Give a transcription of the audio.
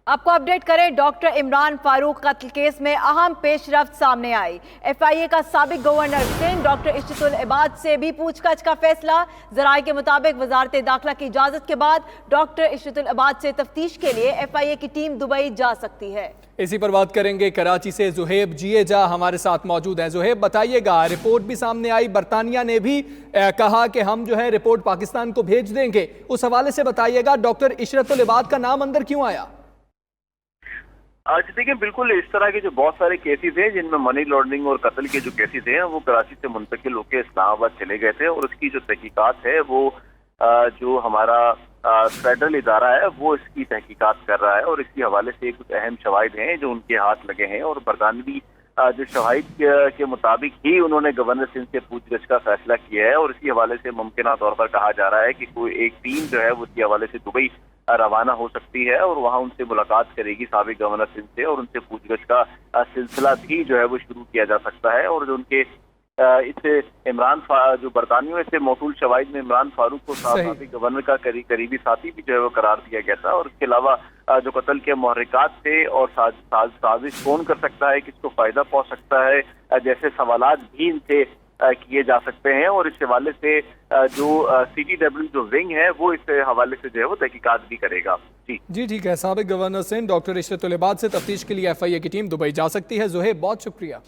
आपको अपडेट करें, डॉक्टर इमरान फारूक कत्ल केस में अहम पेशरफ्त सामने आई। एफआईए का साबिक गवर्नर सिंध डॉक्टर इशरतुल इबाद से भी पूछताछ का फैसला। जराये के मुताबिक वजारत दाखिला की इजाजत के बाद डॉक्टर इशरतुल इबाद से तफ्तीश के लिए एफआईए की टीम दुबई जा सकती है। इसी पर बात करेंगे, कराची से जुहेब जिएजा हमारे साथ मौजूद हैं। जुहेब, बताइएगा, रिपोर्ट भी सामने आई, बरतानिया ने भी कहा कि हम जो है रिपोर्ट पाकिस्तान को भेज देंगे। उस हवाले से बताइएगा, डॉक्टर इशरतुल इबाद का नाम अंदर क्यों आया? आज देखिए, बिल्कुल इस तरह के जो बहुत सारे केसेस हैं जिनमें मनी लॉन्ड्रिंग और कत्ल के जो केसेस हैं वो कराची से मुंतकिल होकर इस्लामाबाद चले गए थे, और उसकी जो तहकीकात है वो जो हमारा फेडरल इदारा है वो इसकी तहकीकात कर रहा है, और इसके हवाले से कुछ अहम शवाहिद हैं जो उनके हाथ लगे हैं, और बरतानवी जो शवाहिद के मुताबिक ही उन्होंने गवर्नर सिंध से पूछगछ का फैसला किया है, और इसी हवाले से मुमकिन तौर पर कहा जा रहा है कि कोई एक टीम जो है वो इसके हवाले से दुबई रवाना हो सकती है और वहां उनसे मुलाकात करेगी साबिक गवर्नर सिंध से, और उनसे पूछगछ का सिलसिला भी जो है वो शुरू किया जा सकता है। और जो उनके इससे जो बरतानियों से मौसूल शवाहिद में इमरान फारूक को साबिक गवर्नर का करीबी साथी भी जो है वो करार दिया गया था, और इसके अलावा जो कत्ल के मुहर्रिकात थे और साजिश कौन कर सकता है, किसको फायदा पहुंच सकता है, जैसे सवालात भी इनसे किए जा सकते हैं। और इस हवाले से जो CTW जो विंग है वो इस हवाले से जो है वो तहकीकात भी करेगा। जी ठीक है। साबिक गवर्नर सिंध डॉक्टर इशरतुल इबाद से तफ्तीश के लिए FIA की टीम दुबई जा सकती है। ज़ुहैब, बहुत शुक्रिया।